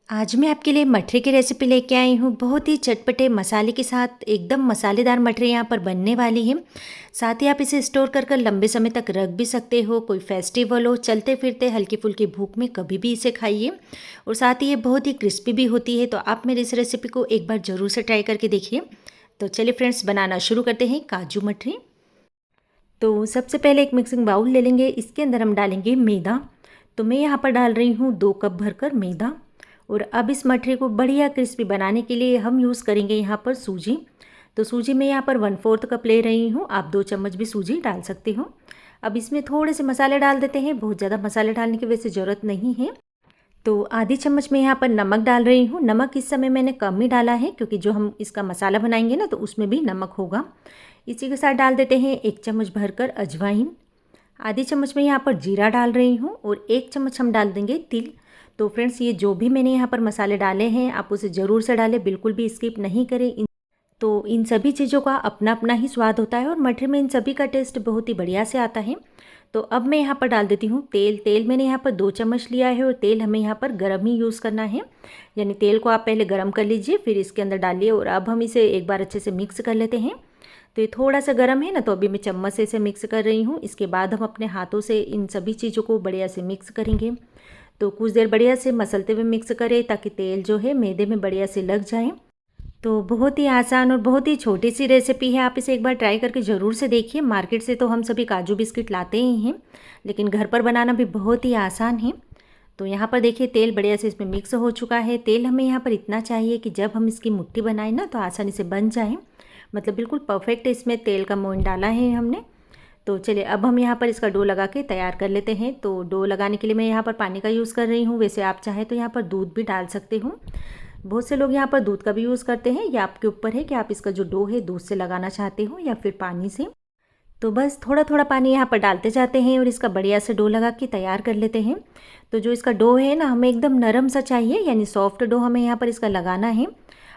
आज मैं आपके लिए मठरी की रेसिपी लेके आई हूँ। बहुत ही चटपटे मसाले के साथ एकदम मसालेदार मठरी यहाँ पर बनने वाली है। साथ ही आप इसे स्टोर कर कर लंबे समय तक रख भी सकते हो। कोई फेस्टिवल हो, चलते फिरते हल्की फुल्की भूख में कभी भी इसे खाइए। और साथ ही ये बहुत ही क्रिस्पी भी होती है। तो आप मेरी इस रेसिपी को एक बार ज़रूर से ट्राई करके देखिए। तो चलिए फ्रेंड्स, बनाना शुरू करते हैं काजू मठरी। तो सबसे पहले एक मिक्सिंग बाउल ले लेंगे। इसके अंदर हम डालेंगे मैदा। तो मैं यहाँ पर डाल रही हूँ 2 कप भरकर मैदा। और अब इस मठरी को बढ़िया क्रिस्पी बनाने के लिए हम यूज़ करेंगे यहाँ पर सूजी। तो सूजी मैं यहाँ पर 1/4 कप ले रही हूँ। आप 2 चम्मच भी सूजी डाल सकते हो। अब इसमें थोड़े से मसाले डाल देते हैं। बहुत ज़्यादा मसाले डालने की वैसे ज़रूरत नहीं है। तो आधी चम्मच में यहाँ पर नमक डाल रही हूँ। नमक इस समय मैंने कम ही डाला है, क्योंकि जो हम इसका मसाला बनाएंगे ना, तो उसमें भी नमक होगा। इसी के साथ डाल देते हैं 1 चम्मच भरकर अजवाइन। आधी चम्मच में यहाँ पर जीरा डाल रही हूँ और 1 चम्मच हम डाल देंगे तिल। तो फ्रेंड्स, ये जो भी मैंने यहाँ पर मसाले डाले हैं, आप उसे ज़रूर से डालें, बिल्कुल भी स्किप नहीं करें। तो इन सभी चीज़ों का अपना अपना ही स्वाद होता है और मठरी में इन सभी का टेस्ट बहुत ही बढ़िया से आता है। तो अब मैं यहाँ पर डाल देती हूँ तेल। तेल मैंने यहाँ पर 2 चम्मच लिया है और तेल हमें यहाँ पर गर्म ही यूज़ करना है। यानी तेल को आप पहले गर्म कर लीजिए, फिर इसके अंदर डालिए और अब हम इसे एक बार अच्छे से मिक्स कर लेते हैं। तो ये थोड़ा सा गर्म है ना, तो अभी मैं चम्मच से इसे मिक्स कर रही हूँ। इसके बाद हम अपने हाथों से इन सभी चीज़ों को बढ़िया से मिक्स करेंगे। तो कुछ देर बढ़िया से मसलते हुए मिक्स करें, ताकि तेल जो है मैदे में बढ़िया से लग जाए। तो बहुत ही आसान और बहुत ही छोटी सी रेसिपी है। आप इसे एक बार ट्राई करके ज़रूर से देखिए। मार्केट से तो हम सभी काजू बिस्किट लाते ही हैं, लेकिन घर पर बनाना भी बहुत ही आसान है। तो यहाँ पर देखिए तेल बढ़िया से इसमें मिक्स हो चुका है। तेल हमें यहाँ पर इतना चाहिए कि जब हम इसकी मुट्ठी बनाएं ना, तो आसानी से बन जाए। मतलब बिल्कुल परफेक्ट इसमें तेल का मोइन डाला है हमने। तो चलिए अब हम यहाँ पर इसका डो लगा के तैयार कर लेते हैं। तो डो लगाने के लिए मैं यहाँ पर पानी का यूज़ कर रही हूँ। वैसे आप चाहें तो यहाँ पर दूध भी डाल सकते हो। बहुत से लोग यहाँ पर दूध का भी यूज़ करते हैं। ये आपके ऊपर है कि आप इसका जो डो है दूध से लगाना चाहते हो या फिर पानी से। तो बस थोड़ा थोड़ा पानी यहाँ पर डालते जाते हैं और इसका बढ़िया से डो लगा के तैयार कर लेते हैं। तो जो इसका डो है ना, हमें एकदम नरम सा चाहिए, यानी सॉफ्ट डो हमें यहाँ पर इसका लगाना है।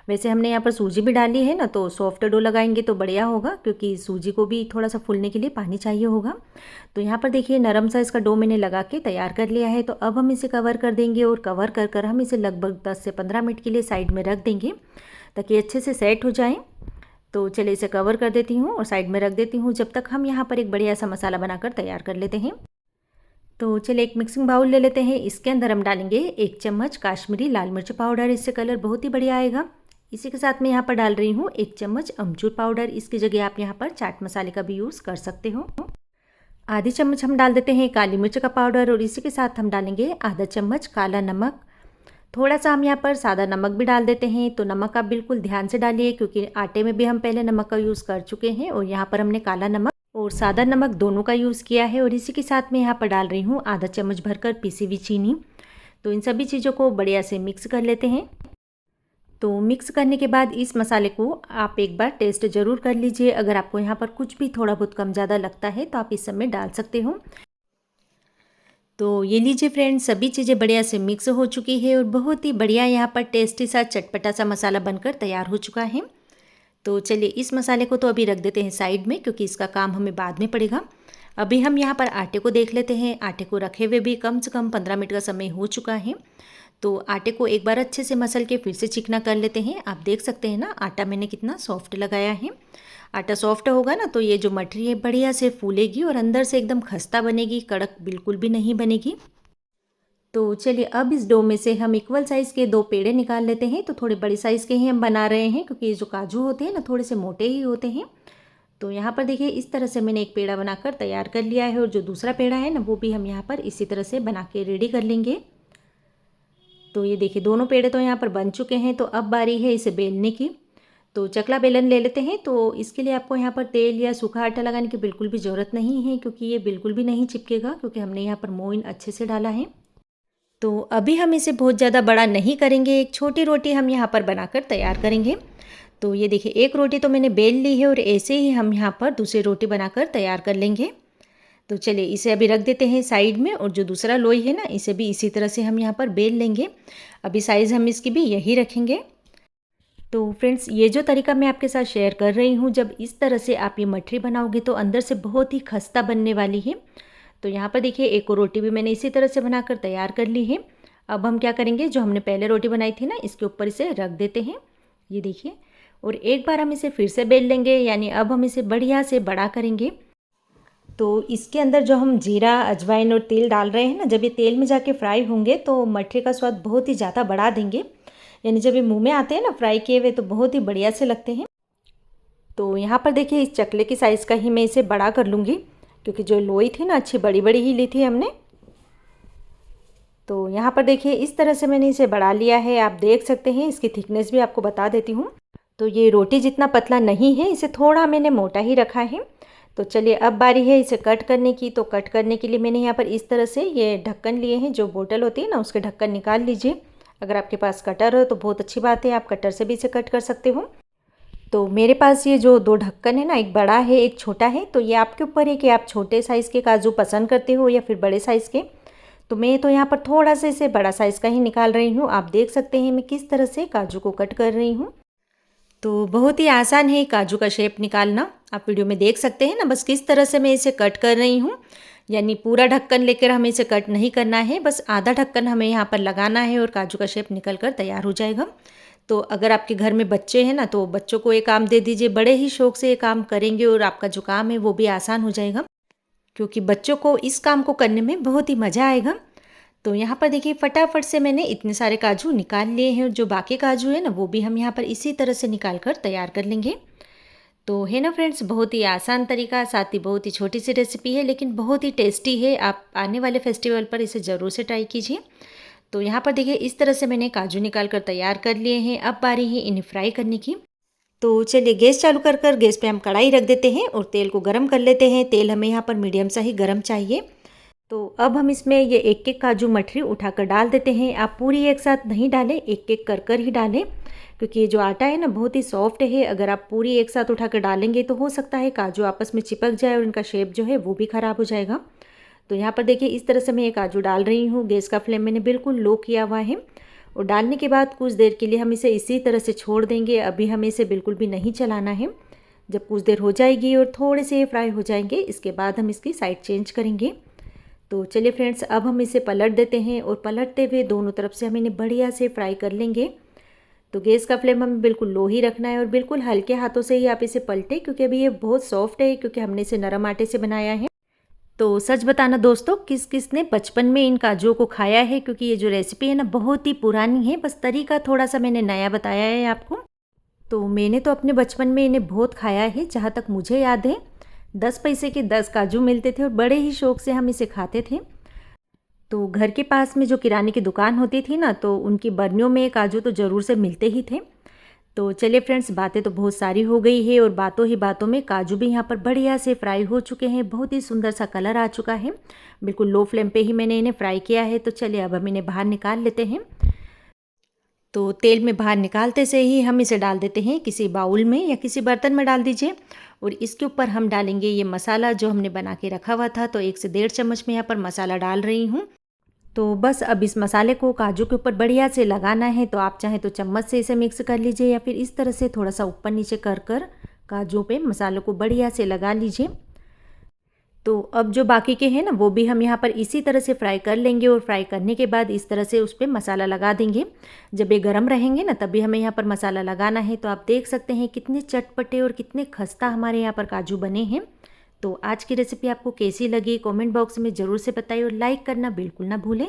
वैसे हमने यहाँ पर सूजी भी डाली है ना, तो सॉफ्ट डो लगाएंगे तो बढ़िया होगा, क्योंकि सूजी को भी थोड़ा सा फूलने के लिए पानी चाहिए होगा। तो यहाँ पर देखिए नरम सा इसका डो मैंने लगा के तैयार कर लिया है। तो अब हम इसे कवर कर देंगे और कवर कर कर हम इसे लगभग 10 से 15 मिनट के लिए साइड में रख देंगे, ताकि अच्छे से सेट हो जाए। तो चलिए इसे कवर कर देती हूँ और साइड में रख देती हूँ, जब तक हम यहाँ पर एक बढ़िया सा मसाला बनाकर तैयार कर लेते हैं। तो चलिए एक मिक्सिंग बाउल ले लेते हैं। इसके अंदर हम डालेंगे 1 चम्मच काश्मीरी लाल मिर्च पाउडर। इससे कलर बहुत ही बढ़िया आएगा। इसी के साथ मैं यहाँ पर डाल रही हूँ 1 चम्मच अमचूर पाउडर। इसकी जगह आप यहाँ पर चाट मसाले का भी यूज़ कर सकते हो। आधी चम्मच हम डाल देते हैं काली मिर्च का पाउडर और इसी के साथ हम डालेंगे आधा चम्मच काला नमक। थोड़ा सा हम यहाँ पर सादा नमक भी डाल देते हैं। तो नमक आप बिल्कुल ध्यान से डालिए, क्योंकि आटे में भी हम पहले नमक का यूज़ कर चुके हैं और यहाँ पर हमने काला नमक और सादा नमक दोनों का यूज़ किया है। और इसी के साथ मैं यहाँ पर डाल रही हूँ आधा चम्मच भरकर पिसी हुई चीनी। तो इन सभी चीज़ों को बढ़िया से मिक्स कर लेते हैं। तो मिक्स करने के बाद इस मसाले को आप एक बार टेस्ट ज़रूर कर लीजिए। अगर आपको यहाँ पर कुछ भी थोड़ा बहुत कम ज़्यादा लगता है तो आप इस समय डाल सकते हो। तो ये लीजिए फ्रेंड्स, सभी चीज़ें बढ़िया से मिक्स हो चुकी है और बहुत ही बढ़िया यहाँ पर टेस्टी सा चटपटा सा मसाला बनकर तैयार हो चुका है। तो चलिए इस मसाले को तो अभी रख देते हैं साइड में, क्योंकि इसका काम हमें बाद में पड़ेगा। अभी हम यहाँ पर आटे को देख लेते हैं। आटे को रखे हुए भी कम से कम 15 मिनट का समय हो चुका है। तो आटे को एक बार अच्छे से मसल के फिर से चिकना कर लेते हैं। आप देख सकते हैं ना, आटा मैंने कितना सॉफ्ट लगाया है। आटा सॉफ्ट होगा ना, तो ये जो मठरी है बढ़िया से फूलेगी और अंदर से एकदम खस्ता बनेगी, कड़क बिल्कुल भी नहीं बनेगी। तो चलिए अब इस डो में से हम इक्वल साइज़ के 2 पेड़े निकाल लेते हैं। तो थोड़े बड़े साइज़ के ही हम बना रहे हैं, क्योंकि ये जो काजू होते हैं ना, थोड़े से मोटे ही होते हैं। तो यहाँ पर देखिए इस तरह से मैंने एक पेड़ा बनाकर तैयार कर लिया है और जो दूसरा पेड़ा है ना, वो भी हम यहाँ पर इसी तरह से बना के रेडी कर लेंगे। तो ये देखिए दोनों पेड़े तो यहाँ पर बन चुके हैं। तो अब बारी है इसे बेलने की। तो चकला बेलन ले लेते हैं। तो इसके लिए आपको यहाँ पर तेल या सूखा आटा लगाने की बिल्कुल भी ज़रूरत नहीं है, क्योंकि ये बिल्कुल भी नहीं चिपकेगा, क्योंकि हमने यहाँ पर मोइन अच्छे से डाला है। तो अभी हम इसे बहुत ज़्यादा बड़ा नहीं करेंगे। एक छोटी रोटी हम यहाँ पर बनाकर तैयार करेंगे। तो ये देखिए एक रोटी तो मैंने बेल ली है और ऐसे ही हम यहाँ पर दूसरी रोटी बनाकर तैयार कर लेंगे। तो चलिए इसे अभी रख देते हैं साइड में और जो दूसरा लोई है ना, इसे भी इसी तरह से हम यहाँ पर बेल लेंगे। अभी साइज़ हम इसकी भी यही रखेंगे। तो फ्रेंड्स, ये जो तरीका मैं आपके साथ शेयर कर रही हूँ, जब इस तरह से आप ये मठरी बनाओगे तो अंदर से बहुत ही खस्ता बनने वाली है। तो यहाँ पर देखिए एक और रोटी भी मैंने इसी तरह से बनाकर तैयार कर ली है। अब हम क्या करेंगे, जो हमने पहले रोटी बनाई थी ना, इसके ऊपर इसे रख देते हैं, ये देखिए। और एक बार हम इसे फिर से बेल लेंगे, यानी अब हम इसे बढ़िया से बड़ा करेंगे। तो इसके अंदर जो हम जीरा, अजवाइन और तेल डाल रहे हैं ना, जब ये तेल में जाके फ्राई होंगे तो मठरी का स्वाद बहुत ही ज़्यादा बढ़ा देंगे। यानी जब ये मुंह में आते हैं ना फ्राई किए हुए, तो बहुत ही बढ़िया से लगते हैं। तो यहाँ पर देखिए, इस चकले की साइज़ का ही मैं इसे बड़ा कर लूँगी, क्योंकि जो लोई थी ना अच्छी बड़ी बड़ी ही ली थी हमने। तो यहाँ पर देखिए, इस तरह से मैंने इसे बढ़ा लिया है। आप देख सकते हैं, इसकी थिकनेस भी आपको बता देती हूँ। तो ये रोटी जितना पतला नहीं है, इसे थोड़ा मैंने मोटा ही रखा है। तो चलिए, अब बारी है इसे कट करने की। तो कट करने के लिए मैंने यहाँ पर इस तरह से ये ढक्कन लिए हैं, जो बोतल होती है ना, उसके ढक्कन निकाल लीजिए। अगर आपके पास कटर हो तो बहुत अच्छी बात है, आप कटर से भी इसे कट कर सकते हो। तो मेरे पास ये जो 2 ढक्कन है ना, एक बड़ा है एक छोटा है। तो ये आपके ऊपर है कि आप छोटे साइज़ के काजू पसंद करते हो या फिर बड़े साइज़ के। तो मैं तो यहाँ पर थोड़ा सा इसे बड़ा साइज़ का ही निकाल रही हूँ। आप देख सकते हैं मैं किस तरह से काजू को कट कर रही हूँ। तो बहुत ही आसान है काजू का शेप निकालना, आप वीडियो में देख सकते हैं ना, बस किस तरह से मैं इसे कट कर रही हूँ। यानी पूरा ढक्कन लेकर हमें इसे कट नहीं करना है, बस आधा ढक्कन हमें यहाँ पर लगाना है और काजू का शेप निकल कर तैयार हो जाएगा। तो अगर आपके घर में बच्चे हैं ना, तो बच्चों को ये काम दे दीजिए, बड़े ही शौक से ये काम करेंगे और आपका जो काम है वो भी आसान हो जाएगा, क्योंकि बच्चों को इस काम को करने में बहुत ही मज़ा आएगा। तो यहाँ पर देखिए, फटाफट से मैंने इतने सारे काजू निकाल लिए हैं, और जो बाकी काजू है ना, वो भी हम यहाँ पर इसी तरह से निकाल कर तैयार कर लेंगे। तो है ना फ्रेंड्स, बहुत ही आसान तरीका, साथ ही बहुत ही छोटी सी रेसिपी है, लेकिन बहुत ही टेस्टी है। आप आने वाले फेस्टिवल पर इसे ज़रूर से ट्राई कीजिए। तो यहाँ पर देखिए, इस तरह से मैंने काजू निकाल कर तैयार कर लिए हैं। अब बारी है इन्हें फ्राई करने की। तो चलिए, गैस चालू कर गैस पे हम कढ़ाई रख देते हैं और तेल को गरम कर लेते हैं। तेल हमें यहाँ पर मीडियम सा ही गरम चाहिए। तो अब हम इसमें ये एक एक काजू मठरी उठाकर डाल देते हैं। आप पूरी एक साथ नहीं डालें, एक एक कर कर ही डालें, क्योंकि ये जो आटा है ना बहुत ही सॉफ्ट है। अगर आप पूरी एक साथ उठाकर डालेंगे तो हो सकता है काजू आपस में चिपक जाए और इनका शेप जो है वो भी ख़राब हो जाएगा। तो यहाँ पर देखिए, इस तरह से मैं ये काजू डाल रही हूँ। गैस का फ्लेम मैंने बिल्कुल लो किया हुआ है, और डालने के बाद कुछ देर के लिए हम इसे इसी तरह से छोड़ देंगे। अभी हमें इसे बिल्कुल भी नहीं चलाना है। जब कुछ देर हो जाएगी और थोड़े से फ्राई हो जाएंगे, इसके बाद हम इसकी साइड चेंज करेंगे। तो चलिए फ्रेंड्स, अब हम इसे पलट देते हैं, और पलटते हुए दोनों तरफ से हम इन्हें बढ़िया से फ्राई कर लेंगे। तो गैस का फ्लेम हमें बिल्कुल लो ही रखना है, और बिल्कुल हल्के हाथों से ही आप इसे पलटें, क्योंकि अभी ये बहुत सॉफ्ट है, क्योंकि हमने इसे नरम आटे से बनाया है। तो सच बताना दोस्तों, किस किस ने बचपन में इन काजुओं को खाया है, क्योंकि ये जो रेसिपी है ना बहुत ही पुरानी है, बस तरीका थोड़ा सा मैंने नया बताया है आपको। तो मैंने तो अपने बचपन में इन्हें बहुत खाया है। जहाँ तक मुझे याद है, 10 पैसे के 10 काजू मिलते थे और बड़े ही शौक से हम इसे खाते थे। तो घर के पास में जो किराने की दुकान होती थी ना, तो उनकी बर्नियों में काजू तो ज़रूर से मिलते ही थे। तो चलिए फ्रेंड्स, बातें तो बहुत सारी हो गई है, और बातों ही बातों में काजू भी यहाँ पर बढ़िया से फ्राई हो चुके हैं। बहुत ही सुंदर सा कलर आ चुका है। बिल्कुल लो फ्लेम पे ही मैंने इन्हें फ्राई किया है। तो चलिए, अब हम इन्हें बाहर निकाल लेते हैं। तो तेल में बाहर निकालते से ही हम इसे डाल देते हैं किसी बाउल में या किसी बर्तन में डाल दीजिए, और इसके ऊपर हम डालेंगे ये मसाला जो हमने बना के रखा हुआ था। तो 1 से 1.5 चम्मच में यहाँ पर मसाला डाल रही हूँ। तो बस अब इस मसाले को काजू के ऊपर बढ़िया से लगाना है। तो आप चाहें तो चम्मच से इसे मिक्स कर लीजिए, या फिर इस तरह से थोड़ा सा ऊपर नीचे कर कर काजू पे मसालों को बढ़िया से लगा लीजिए। तो अब जो बाकी के हैं ना, वो भी हम यहाँ पर इसी तरह से फ्राई कर लेंगे, और फ्राई करने के बाद इस तरह से उस पर मसाला लगा देंगे। जब ये गर्म रहेंगे ना, तभी हमें यहाँ पर मसाला लगाना है। तो आप देख सकते हैं कितने चटपटे और कितने खस्ता हमारे यहाँ पर काजू बने हैं। तो आज की रेसिपी आपको कैसी लगी, कमेंट बॉक्स में ज़रूर से बताइए, और लाइक करना बिल्कुल ना भूलें।